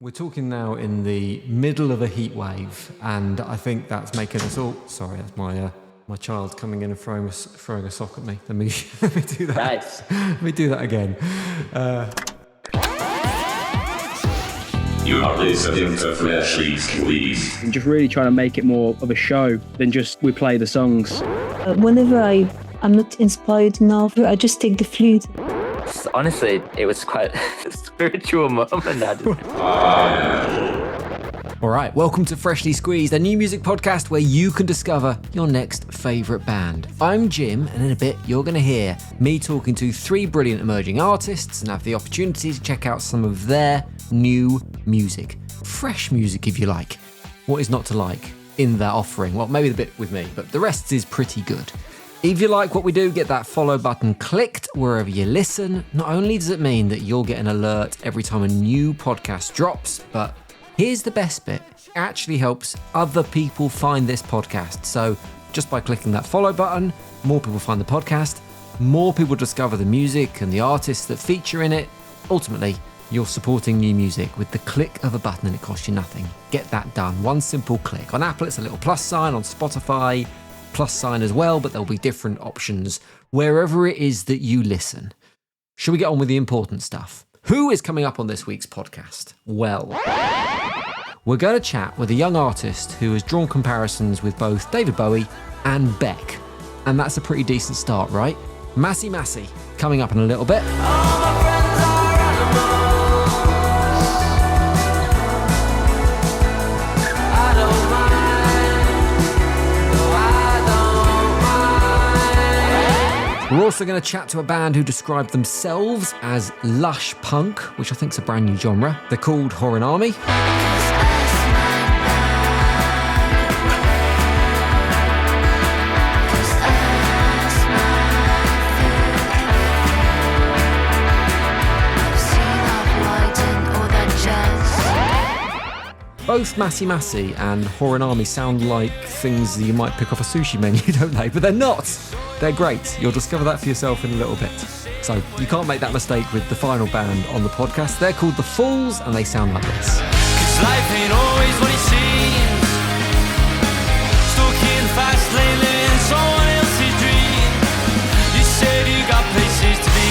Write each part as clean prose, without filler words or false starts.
We're talking now in the middle of a heat wave, and I think that's making us all... Sorry, that's my child coming in and throwing a sock at me. Let me do that. Nice. Let me do that again. You are listening to Freshly Squeezed. I'm just really trying to make it more of a show than just we play the songs. Whenever I'm not inspired enough, I just take the flute. Honestly, it was quite a spiritual moment. All right, welcome to Freshly Squeezed, a new music podcast where you can discover your next favourite band. I'm Jim, and in a bit you're going to hear me talking to three brilliant emerging artists and have the opportunity to check out some of their new music. Fresh music, if you like. What is not to like in that offering? Well, maybe the bit with me, but the rest is pretty good. If you like what we do, get that follow button clicked wherever you listen. Not only does it mean that you'll get an alert every time a new podcast drops, but here's the best bit. It actually helps other people find this podcast. So just by clicking that follow button, more people find the podcast, more people discover the music and the artists that feature in it. Ultimately, you're supporting new music with the click of a button and it costs you nothing. Get that done. One simple click. On Apple, it's a little plus sign. On Spotify, plus sign as well, but there'll be different options wherever it is that you listen. Shall we get on with the important stuff? Who is coming up on this week's podcast? Well, we're going to chat with a young artist who has drawn comparisons with both David Bowie and Beck. And that's a pretty decent start, right? Masi, coming up in a little bit. We're also going to chat to a band who describe themselves as lush punk, which I think is a brand new genre. They're called Huarinami. Both Masi and Huarinami sound like things that you might pick off a sushi menu, don't they? But they're not. They're great. You'll discover that for yourself in a little bit. So you can't make that mistake with the final band on the podcast. They're called The Fools, and they sound like this. 'Cause life ain't always what it seems. Stuck in fast lane living someone else's dream. You said you got places to be.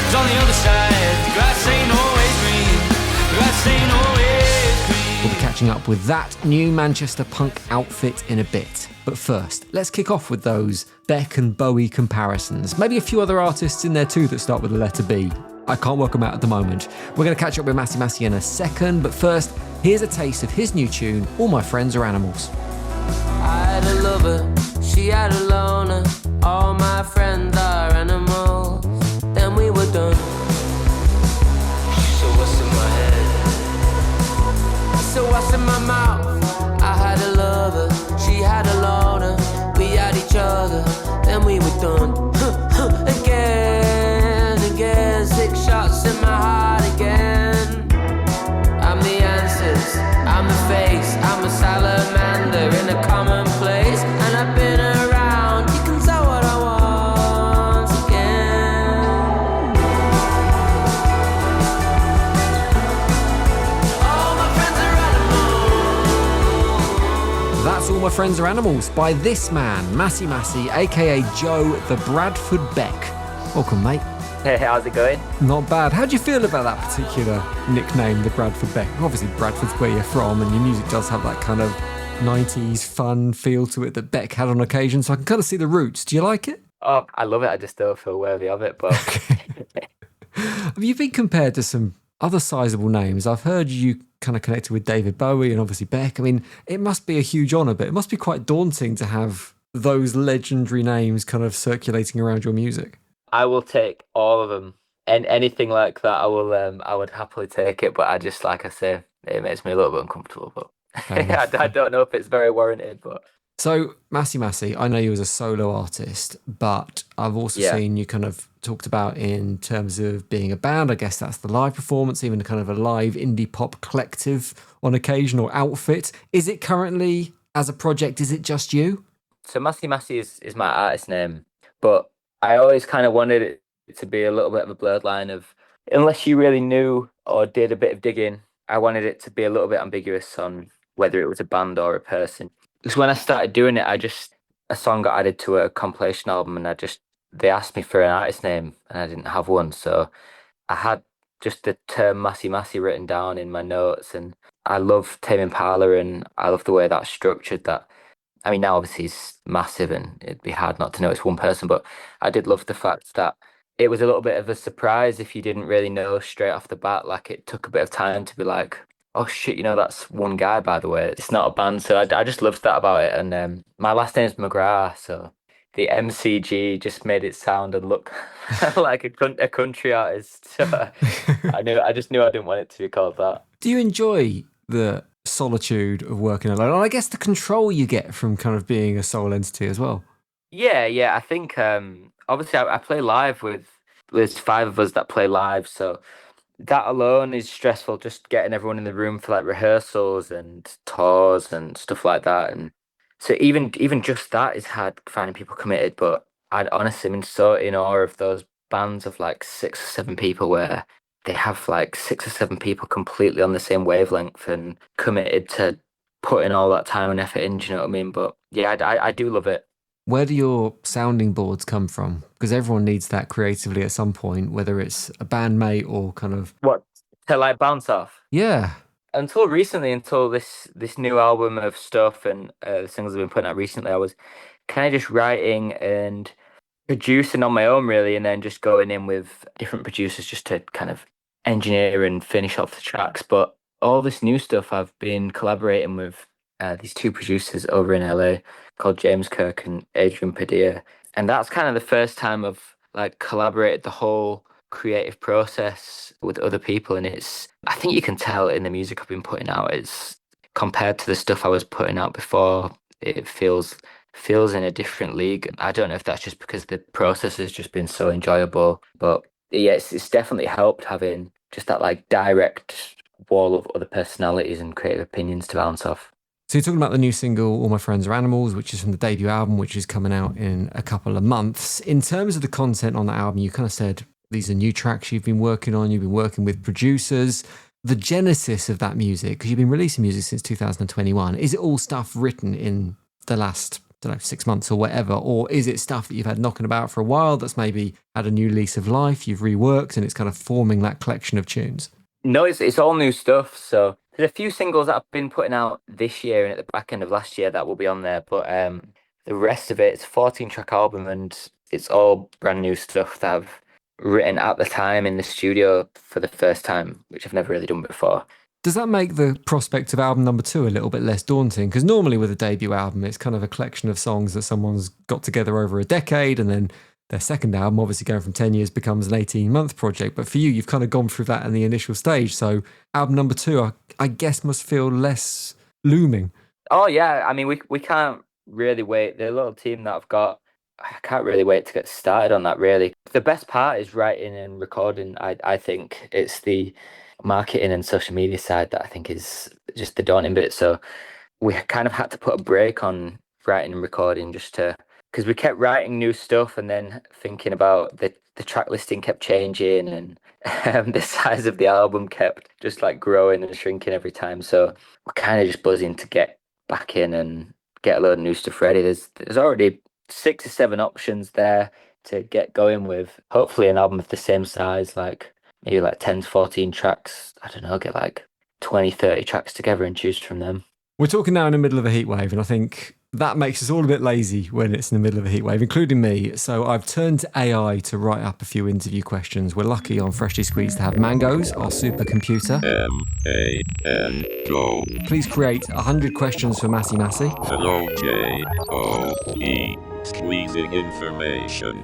'Cause on the other side, the grass ain't always green. The grass ain't always green. We'll be catching up with that new Manchester punk outfit in a bit. But first, let's kick off with those Beck and Bowie comparisons. Maybe a few other artists in there too that start with the letter B. I can't work them out at the moment. We're going to catch up with Masi in a second, but first, here's a taste of his new tune, All My Friends Are Animals. I had a lover, she had a loner. All my friends are animals. Then we were done. So what's in my head? So what's in my mouth? I had a lover, she had a loner. We had each other, then we were done. Again, 6 shots in my heart again. I'm the answers, I'm the face, I'm a salamander in a common place. And I've been around, you can tell what I want again. All my friends are animals. That's All My Friends Are Animals by this man, Masi, aka Joe the Bradford Beck. Welcome, mate. Hey, how's it going? Not bad. How do you feel about that particular nickname, the Bradford Beck? Obviously, Bradford's where you're from, and your music does have that kind of 90s fun feel to it that Beck had on occasion, so I can kind of see the roots. Do you like it? Oh, I love it. I just don't feel worthy of it, but Have you been compared to some other sizable names? I've heard you kind of connected with David Bowie and obviously Beck. I mean, it must be a huge honour, but it must be quite daunting to have those legendary names kind of circulating around your music. I will take all of them. And anything like that, I would happily take it. But I just, like I say, it makes me a little bit uncomfortable. But I don't know if it's very warranted. But so, Masi, I know you as a solo artist, but I've also seen you kind of talked about in terms of being a band. I guess that's the live performance, even kind of a live indie pop collective on occasion or outfit. Is it currently, as a project, is it just you? So Masi is my artist name, but I always kind of wanted it to be a little bit of a blurred line of unless you really knew or did a bit of digging, I wanted it to be a little bit ambiguous on whether it was a band or a person. Because when I started doing it, a song got added to a compilation album, and they asked me for an artist name, and I didn't have one, so I had just the term Masi written down in my notes, and I love Tame Impala, and I love the way that's structured. That, I mean, now obviously he's massive, and it'd be hard not to know it's one person, but I did love the fact that it was a little bit of a surprise if you didn't really know straight off the bat. Like, it took a bit of time to be like, oh shit, that's one guy, by the way. It's not a band. So I just loved that about it. And my last name's McGrath, so the MCG just made it sound and look like a country artist. So I just knew I didn't want it to be called that. Do you enjoy the solitude of working alone? And I guess the control you get from kind of being a sole entity as well. Yeah. I think obviously I play live with there's 5 of us that play live, so that alone is stressful. Just getting everyone in the room for like rehearsals and tours and stuff like that, and so even just that is hard finding people committed. But I'd honestly been so in awe of those bands of like 6 or 7 people where they have like 6 or 7 people completely on the same wavelength and committed to putting all that time and effort in. Do you know what I mean? But yeah, I do love it. Where do your sounding boards come from? Because everyone needs that creatively at some point, whether it's a bandmate or kind of... What, to like bounce off? Yeah. Until recently, until this new album of stuff and the singles I've been putting out recently, I was kind of just writing and producing on my own, really, and then just going in with different producers just to kind of engineer and finish off the tracks. But all this new stuff, I've been collaborating with these 2 producers over in LA called James Kirk and Adrian Padilla, and that's kind of the first time I've like collaborated the whole creative process with other people. And I think you can tell in the music I've been putting out, it's compared to the stuff I was putting out before, it feels in a different league. I don't know if that's just because the process has just been so enjoyable, but yeah, it's definitely helped having just that like direct wall of other personalities and creative opinions to bounce off. So you're talking about the new single, All My Friends Are Animals, which is from the debut album, which is coming out in a couple of months. In terms of the content on the album, you kind of said these are new tracks you've been working on, you've been working with producers. The genesis of that music, because you've been releasing music since 2021, is it all stuff written in the last, 6 months or whatever? Or is it stuff that you've had knocking about for a while that's maybe had a new lease of life, you've reworked, and it's kind of forming that collection of tunes? No, it's all new stuff. So there's a few singles that I've been putting out this year and at the back end of last year that will be on there. But the rest of it's a 14-track album, and it's all brand new stuff that I've written at the time in the studio for the first time, which I've never really done before. Does that make the prospect of album number 2 a little bit less daunting? Because normally with a debut album, it's kind of a collection of songs that someone's got together over a decade, and then their second album, obviously going from 10 years, becomes an 18-month project. But for you, you've kind of gone through that in the initial stage. So album number 2, I guess, must feel less looming. Oh, yeah. I mean, we can't really wait. The little team that I've got, I can't really wait to get started on that, really. The best part is writing and recording. I think it's the marketing and social media side that I think is just the daunting bit. So we kind of had to put a break on writing and recording because we kept writing new stuff and then thinking about the track listing kept changing, and the size of the album kept just like growing and shrinking every time. So we're kind of just buzzing to get back in and get a load of new stuff ready. There's already 6 or 7 options there to get going with. Hopefully an album of the same size, like maybe like 10 to 14 tracks. I don't know, get like 20, 30 tracks together and choose from them. We're talking now in the middle of a heat wave, and I think that makes us all a bit lazy when it's in the middle of a heat wave, including me. So I've turned to AI to write up a few interview questions. We're lucky on Freshly Squeezed to have Mangoes, our supercomputer. M-A-N-Go. Please create 100 questions for Masi. Hello, J-O-E. Squeezing information.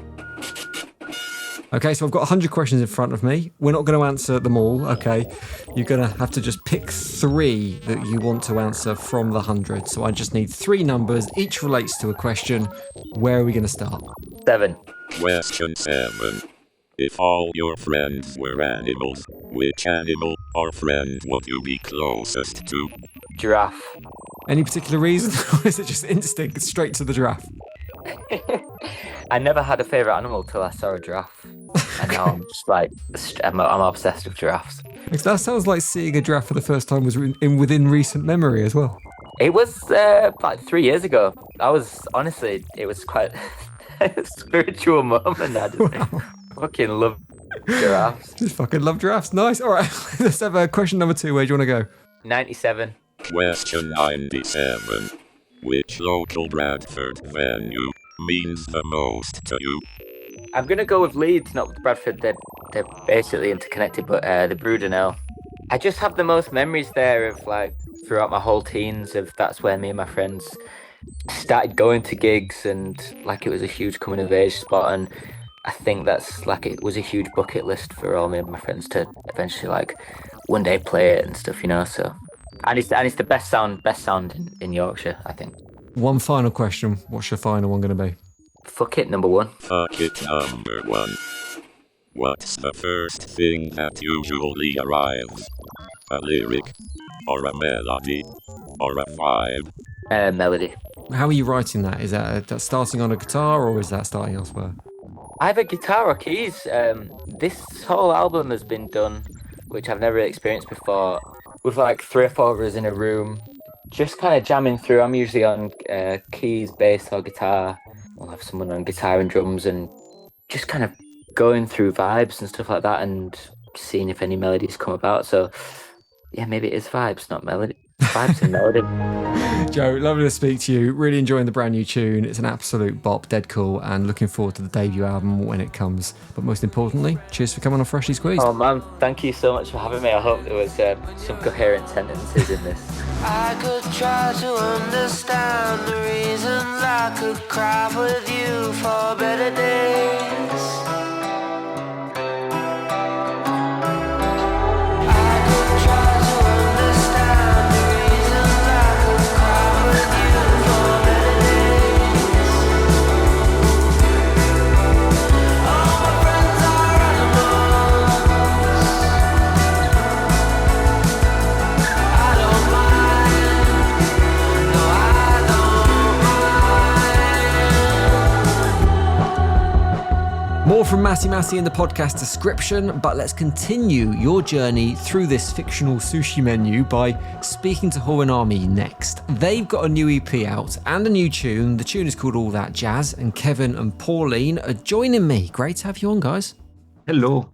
Okay, so I've got 100 questions in front of me. We're not going to answer them all, okay? You're going to have to just pick 3 that you want to answer from the 100. So I just need 3 numbers. Each relates to a question. Where are we going to start? 7. Question 7. If all your friends were animals, which animal or friend would you be closest to? Giraffe. Any particular reason? Or is it just instinct, straight to the giraffe? I never had a favourite animal till I saw a giraffe. And now I'm just like, I'm obsessed with giraffes. That sounds like seeing a giraffe for the first time was within recent memory as well. It was like 3 years ago. I was honestly, it was quite a spiritual moment. I just fucking love giraffes. Just fucking love giraffes. Nice. All right, let's have question number 2. Where do you want to go? 97. Question 97. Which local Bradford venue means the most to you? I'm gonna go with Leeds, not with Bradford. They're basically interconnected, but the Brudenell. I just have the most memories there of like throughout my whole teens. Of that's where me and my friends started going to gigs, and like it was a huge coming of age spot. And I think that's like it was a huge bucket list for all me and my friends to eventually like one day play it and stuff, you know. So and it's the best sound in Yorkshire, I think. One final question. What's your final one going to be? Fuck it, number 1. Fuck it, number 1. What's the first thing that usually arrives? A lyric, or a melody, or a vibe? Melody. How are you writing that? Is that starting on a guitar or is that starting elsewhere? Either guitar or keys. This whole album has been done, which I've never experienced before, with like 3 or 4 of us in a room, just kind of jamming through. I'm usually on keys, bass, or guitar. I'll have someone on guitar and drums, and just kind of going through vibes and stuff like that, and seeing if any melodies come about. So, yeah, maybe it is vibes, not melody. Vibes and melody. Joe, lovely to speak to you. Really enjoying the brand new tune. It's an absolute bop, dead cool, and looking forward to the debut album when it comes. But most importantly, cheers for coming on Freshly Squeezed. Oh man, thank you so much for having me. I hope there was some coherent sentences in this. I could try to understand the reasons I could cry with you for better days. I could try to understand the reasons I could cry with you for better days. All my friends are animals. I don't mind. No, I don't mind. More from Masi in the podcast description, but let's continue your journey through this fictional sushi menu by speaking to Huarinami next. They've got a new EP out and a new tune. The tune is called All That Jazz, and Kevin and Pauline are joining me. Great to have you on, guys. Hello.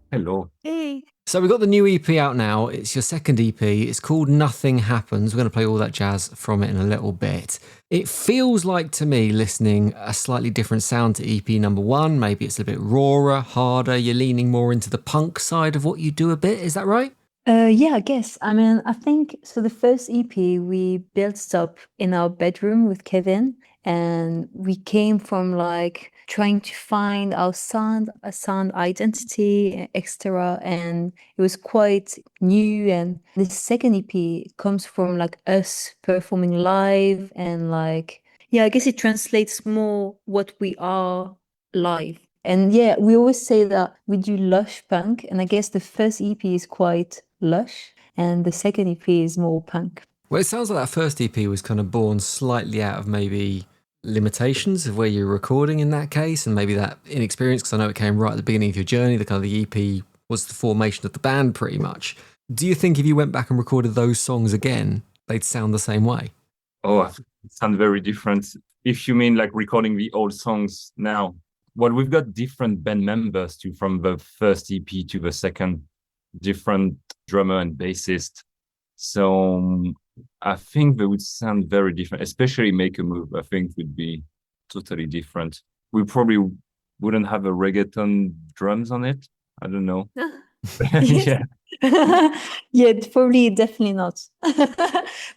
Hey. So we've got the new EP out now. It's your second EP. It's called Nothing Happens. We're going to play All That Jazz from it in a little bit. It feels like to me, listening, a slightly different sound to EP number 1. Maybe it's a bit rawer, harder. You're leaning more into the punk side of what you do a bit. Is that right? Yeah, I guess. I mean, I think so. The first EP we built up in our bedroom with Kevin, and we came from like trying to find our sound, a sound identity, etc. And it was quite new. And the second EP comes from like us performing live, and like, yeah, I guess it translates more what we are live. And yeah, we always say that we do lush punk, and I guess the first EP is quite lush, and the second EP is more punk. Well, it sounds like that first EP was kind of born slightly out of maybe limitations of where you're recording in that case, and maybe that inexperience, because I know it came right at the beginning of your journey. The kind of the EP was the formation of the band pretty much. Do you think if you went back and recorded those songs again, they'd sound the same way? Oh, it sounds very different. If you mean like recording the old songs now, well, we've got different band members too, from the first EP to the second, different drummer and bassist. So I think they would sound very different, especially Make a Move. I think would be totally different. We probably wouldn't have a reggaeton drums on it. I don't know. Yeah. Yeah, probably definitely not.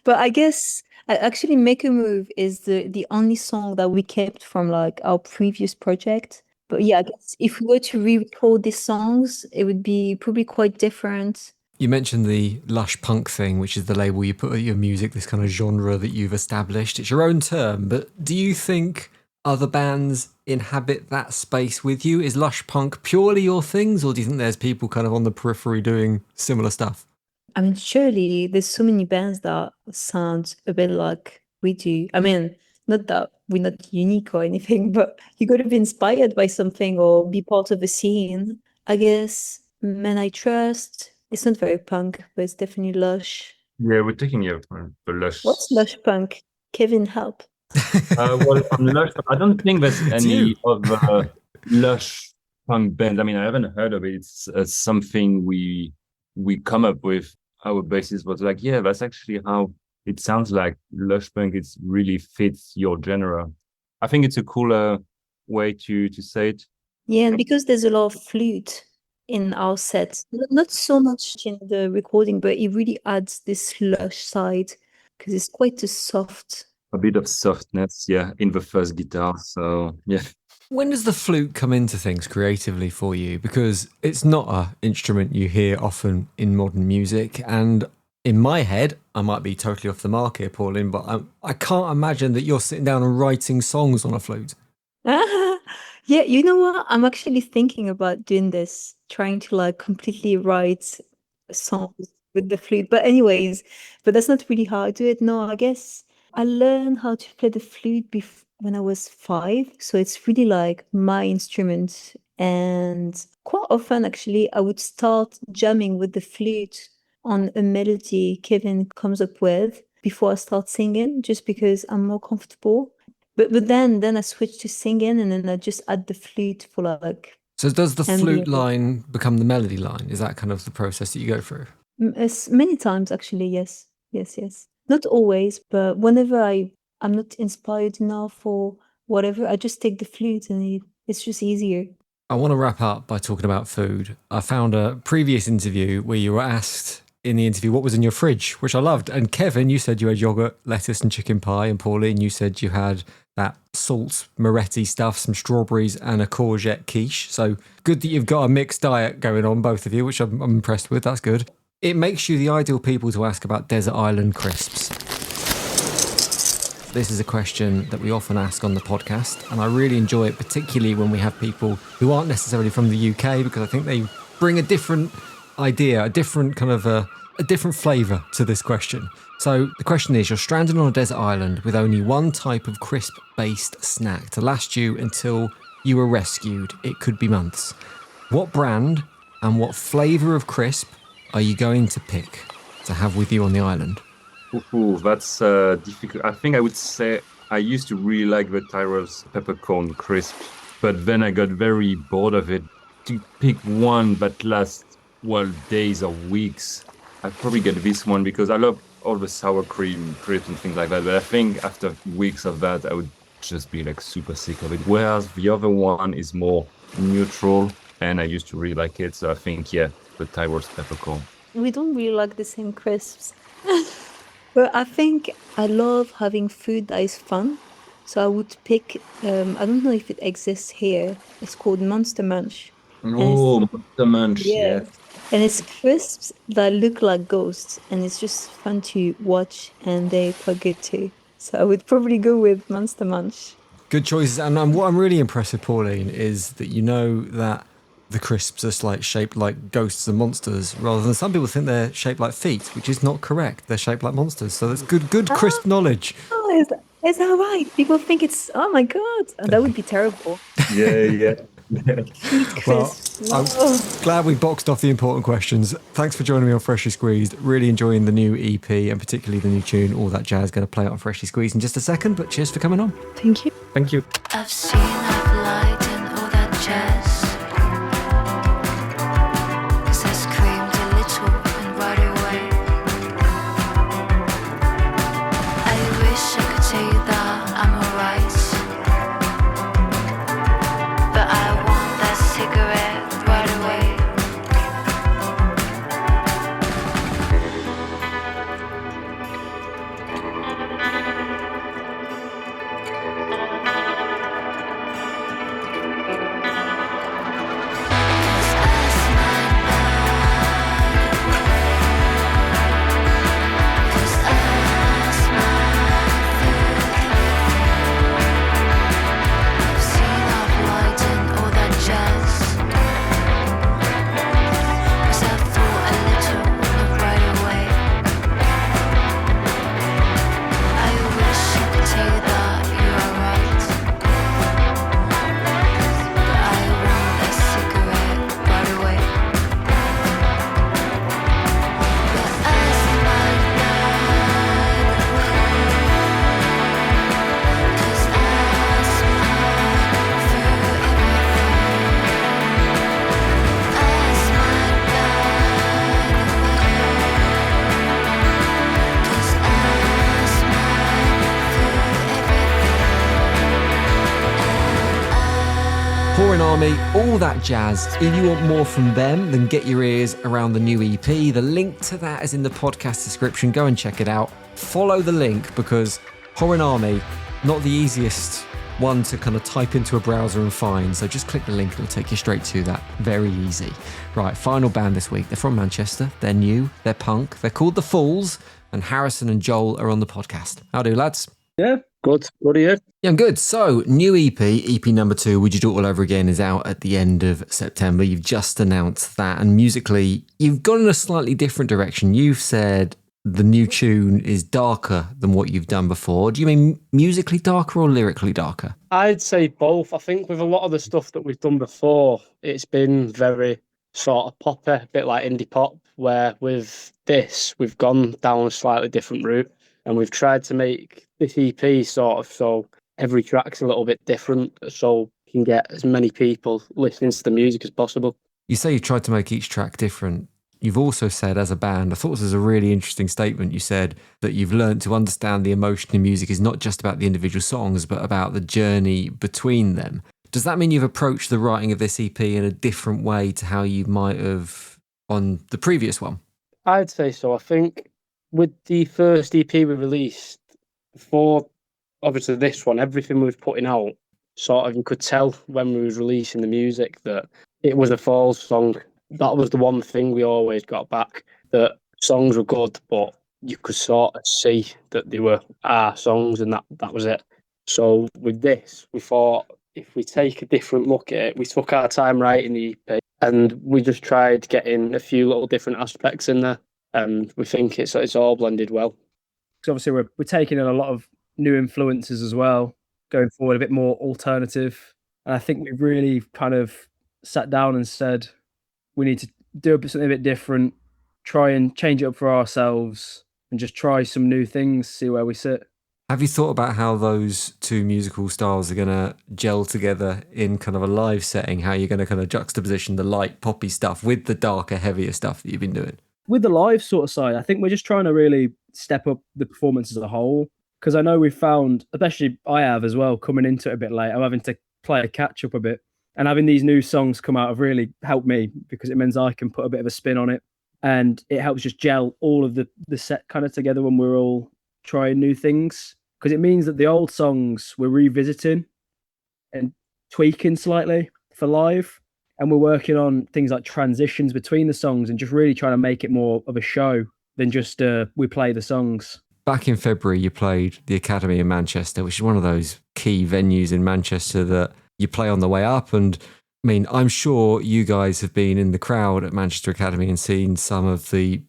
But I guess actually Make a Move is the only song that we kept from like our previous project. But yeah, I guess if we were to re-record these songs, it would be probably quite different. You mentioned the lush punk thing, which is the label you put at your music, this kind of genre that you've established. It's your own term, but do you think other bands inhabit that space with you? Is lush punk purely your things, or do you think there's people kind of on the periphery doing similar stuff? I mean, surely there's so many bands that sound a bit like we do. I mean, not that we're not unique or anything, but you got to be inspired by something or be part of a scene. I guess Men I Trust. It's not very punk, but it's definitely lush. Yeah, we're taking you for the Lush. What's lush punk? Kevin, help. Well, on Lush, I don't think there's you. any of Lush punk bands. I mean, I haven't heard of it. It's something we come up with. Our basis was like, yeah, that's actually how it sounds like. Lush punk. It really fits your genre. I think it's a cooler way to say it. Yeah, and because there's a lot of flute in our set, not so much in the recording, but it really adds this lush side because it's quite a soft. A bit of softness, yeah, in the first guitar. So yeah. When does the flute come into things creatively for you? Because it's not an instrument you hear often in modern music. And in my head, I might be totally off the mark here, Pauline, but I can't imagine that you're sitting down and writing songs on a flute. Yeah, you know what? I'm actually thinking about doing this, trying to like completely write songs with the flute. But anyways, but that's not really how I do it. No, I guess I learned how to play the flute when I was 5. So it's really like my instrument. And quite often, actually, I would start jamming with the flute on a melody Kevin comes up with before I start singing, just because I'm more comfortable. But then I switched to singing, and then I just add the flute for like. So does the flute ambient. line become the melody line? Is that kind of the process that you go through? As many times actually, yes. Not always, but whenever I'm not inspired enough or whatever, I just take the flute and it's just easier. I want to wrap up by talking about food. I found a previous interview where you were asked in the interview what was in your fridge, which I loved. And Kevin, you said you had yogurt, lettuce and chicken pie. And Pauline, you said you had that salt Moretti stuff, some strawberries and a courgette quiche. So good that you've got a mixed diet going on, both of you, which I'm impressed with. That's good. It makes you the ideal people to ask about desert island crisps. This is a question that we often ask on the podcast, and I really enjoy it, particularly when we have people who aren't necessarily from the UK, because I think they bring a different idea, a different kind of a different flavour to this question. So the question is, you're stranded on a desert island with only one type of crisp-based snack to last you until you were rescued. It could be months. What brand and what flavour of crisp are you going to pick to have with you on the island? Ooh, that's difficult. I think I would say I used to really like the Tyrell's peppercorn crisp, but then I got very bored of it. To pick one that lasts, well, days or weeks, I'd probably get this one because I love all the sour cream crisps and things like that. But I think after weeks of that, I would just be like super sick of it. Whereas the other one is more neutral, and I used to really like it. So I think, yeah, the Tyrell's peppercorn. We don't really like the same crisps. But I think I love having food that is fun. So I would pick, I don't know if it exists here. It's called Monster Munch. Oh, Monster Munch, yeah. And it's crisps that look like ghosts. And it's just fun to watch, and they're quite good too. So I would probably go with Monster Munch. Good choices. And what I'm really impressed with, Pauline, is that you know that the crisps are like shaped like ghosts and monsters, rather than some people think they're shaped like feet, which is not correct. They're shaped like monsters. So that's good crisp knowledge. Oh, is that right? People think it's, oh my God, that would be terrible. Yeah. Feet Well, crisps. I'm glad we boxed off the important questions. Thanks for joining me on Freshly Squeezed. Really enjoying the new EP and particularly the new tune, All That Jazz. Going to play it on Freshly Squeezed in just a second, but cheers for coming on. Thank you. Thank you. I've seen, I've lied, and all that jazz. 'Cause I screamed a little and right away. I wish I could tell you that I'm alright, but I want that cigarette right away. Huarinami, all that jazz. If you want more from them, then get your ears around the new EP. The link to that is in the podcast description. Go and check it out. Follow the link because Huarinami, not the easiest one to kind of type into a browser and find. So just click the link, it'll take you straight to that. Very easy. Right, final band this week. They're from Manchester. They're new. They're punk. They're called The Fools. And Harrison and Joel are on the podcast. How do, lads? Yeah, good. What are you? Yeah, I'm good. So, new EP number 2, Would You Do It All Over Again, is out at the end of September. You've just announced that. And musically, you've gone in a slightly different direction. You've said the new tune is darker than what you've done before. Do you mean musically darker or lyrically darker? I'd say both. I think with a lot of the stuff that we've done before, it's been very sort of poppy, a bit like indie pop, where with this, we've gone down a slightly different route and we've tried to make this EP sort of so every track's a little bit different so you can get as many people listening to the music as possible. You say you tried to make each track different. You've also said as a band, I thought this was a really interesting statement. You said that you've learned to understand the emotion in music is not just about the individual songs, but about the journey between them. Does that mean you've approached the writing of this EP in a different way to how you might have on the previous one? I'd say so. I think with the first EP we released, before obviously this one, everything we was putting out, sort of you could tell when we was releasing the music that it was a Falls song. That was the one thing we always got back, that songs were good, but you could sort of see that they were our songs and that was it. So with this, we thought if we take a different look at it, we took our time writing the EP and we just tried getting a few little different aspects in there. And we think it's all blended well. So obviously we're taking in a lot of new influences as well, going forward a bit more alternative. And I think we've really kind of sat down and said, we need to do something a bit different, try and change it up for ourselves and just try some new things, see where we sit. Have you thought about how those two musical styles are going to gel together in kind of a live setting? How you're going to kind of juxtaposition the light poppy stuff with the darker, heavier stuff that you've been doing? With the live sort of side, I think we're just trying to really step up the performance as a whole. Because I know we've found, especially I have as well, coming into it a bit late, I'm having to play a catch up a bit. And having these new songs come out have really helped me because it means I can put a bit of a spin on it. And it helps just gel all of the set kind of together when we're all trying new things. Because it means that the old songs we're revisiting and tweaking slightly for live. And we're working on things like transitions between the songs and just really trying to make it more of a show than just we play the songs. Back in February, you played the Academy in Manchester, which is one of those key venues in Manchester that you play on the way up. And I mean, I'm sure you guys have been in the crowd at Manchester Academy and seen some of the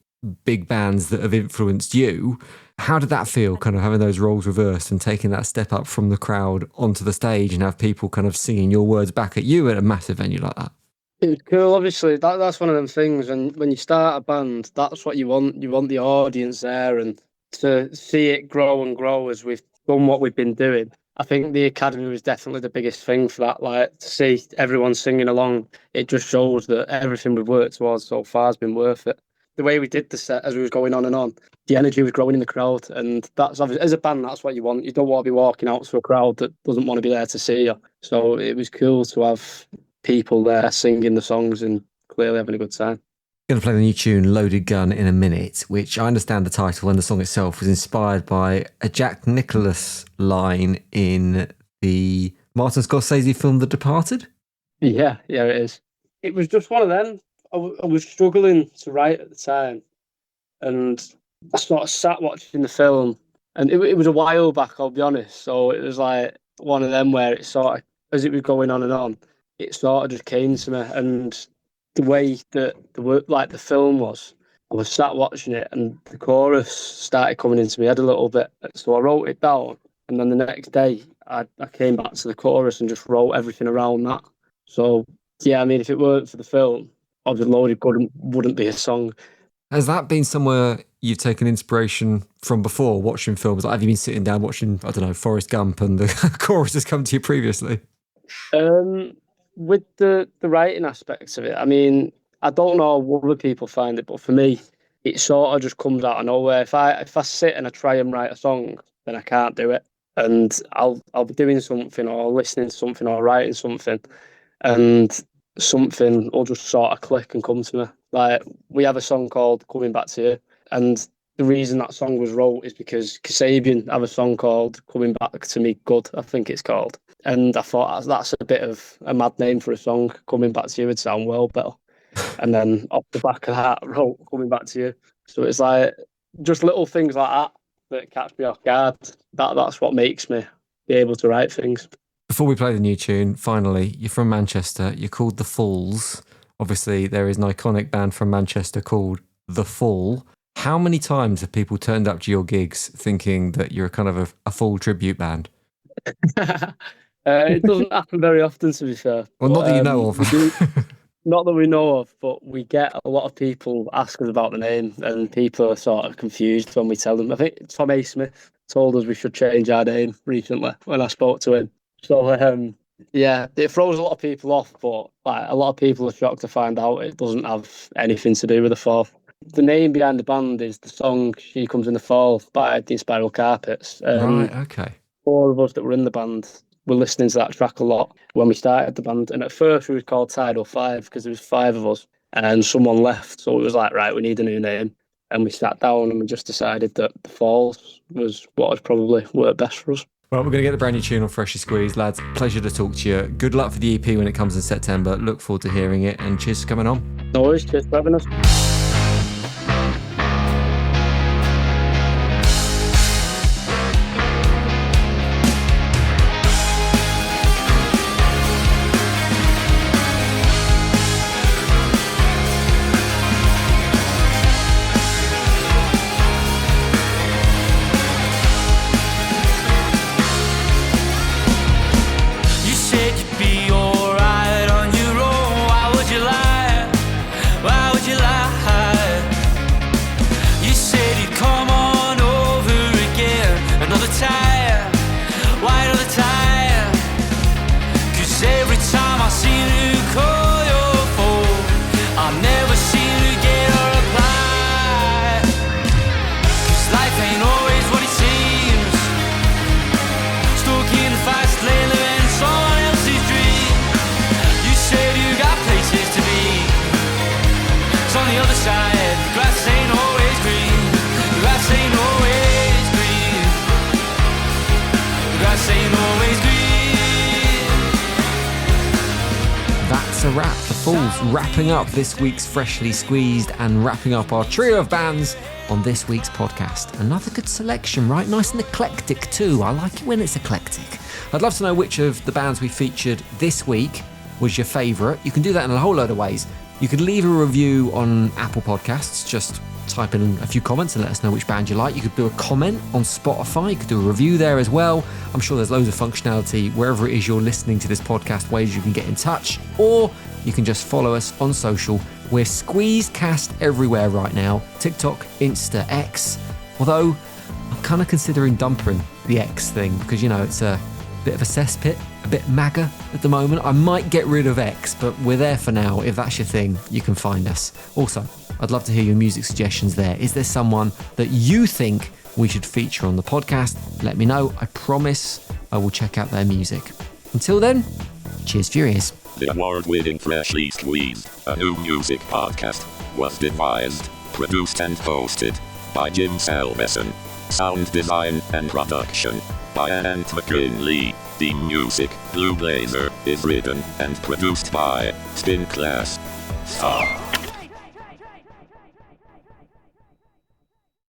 big bands that have influenced you. How did that feel, kind of having those roles reversed and taking that step up from the crowd onto the stage and have people kind of singing your words back at you at a massive venue like that? It was cool, obviously. That's one of them things. And when you start a band, that's what you want. You want the audience there and to see it grow and grow as we've done what we've been doing. I think the Academy was definitely the biggest thing for that. Like, to see everyone singing along, it just shows that everything we've worked towards so far has been worth it. The way we did the set as we was going on, the energy was growing in the crowd. And that's obviously, as a band, that's what you want. You don't want to be walking out to a crowd that doesn't want to be there to see you. So it was cool to have people there singing the songs and clearly having a good time. Going to play the new tune Loaded Gun in a minute, which I understand the title and the song itself was inspired by a Jack Nicklaus line in the Martin Scorsese film The Departed. Yeah, it is. It was just one of them. I was struggling to write at the time and I sort of sat watching the film and it was a while back, I'll be honest. So it was like one of them where it sort of, as it was going on, it sort of just came to me. And the way that the film was, I was sat watching it and the chorus started coming into my head a little bit. So I wrote it down and then the next day I came back to the chorus and just wrote everything around that. So yeah, I mean, if it weren't for the film, obviously Loaded Gun wouldn't be a song. Has that been somewhere you've taken inspiration from before, watching films? Like, have you been sitting down watching, I don't know, Forrest Gump and the chorus has come to you previously? With the writing aspects of it, I mean, I don't know how other people find it, but for me, it sort of just comes out of nowhere. If I sit and I try and write a song, then I can't do it. And I'll be doing something or listening to something or writing something. and something will just sort of click and come to me. Like, we have a song called Coming Back to You, and the reason that song was wrote is because Kasabian have a song called Coming Back to Me Good, I think it's called. And I thought that's a bit of a mad name for a song. Coming Back to You would sound well better. And then off the back of that, wrote Coming Back to You. So it's like just little things like that catch me off guard. That's what makes me be able to write things. Before we play the new tune, finally, you're from Manchester. You're called The Falls. Obviously, there is an iconic band from Manchester called The Fall. How many times have people turned up to your gigs thinking that you're kind of a Fall tribute band? It doesn't happen very often, to be fair. Well, not that you know of. Not that we know of, but we get a lot of people ask us about the name, and people are sort of confused when we tell them. I think Tom A. Smith told us we should change our name recently when I spoke to him. So, yeah, it throws a lot of people off, but like, a lot of people are shocked to find out it doesn't have anything to do with the Fall. The name behind the band is the song She Comes in the Fall by the Spiral Carpets. Right, okay. 4 of us that were in the band were listening to that track a lot when we started the band. And at first we were called Tidal 5 because there was 5 of us and someone left. So it was like, right, we need a new name. And we sat down and we just decided that The Falls was what would probably work best for us. Well, we're going to get the brand new tune on Freshly Squeezed. Lads, pleasure to talk to you. Good luck for the EP when it comes in September. Look forward to hearing it, and cheers for coming on. No worries, cheers for having us. That's a wrap. The Falls wrapping up this week's Freshly Squeezed and wrapping up our trio of bands on this week's podcast. Another good selection, right? Nice and eclectic too. I like it when it's eclectic. I'd love to know which of the bands we featured this week was your favourite. You can do that in a whole load of ways. You could leave a review on Apple Podcasts, just type in a few comments and let us know which band you like. You could do a comment on Spotify, you could do a review there as well. I'm sure there's loads of functionality wherever it is you're listening to this podcast, ways you can get in touch, or you can just follow us on social. We're Squeezecast everywhere right now, TikTok, Insta, X, although I'm kind of considering dumping the X thing because, you know, it's a bit of a cesspit, a bit MAGA at the moment. I might get rid of X, but we're there for now. If that's your thing, you can find us. Also, I'd love to hear your music suggestions there. Is there someone that you think we should feature on the podcast? Let me know. I promise I will check out their music. Until then, cheers for your ears. The award-winning Freshly Squeezed, a new music podcast, was devised, produced and hosted by Jim Selbeson. Sound design and production by Ant McKinley. The music, Blue Blazer, is written and produced by Spin Class. Stop.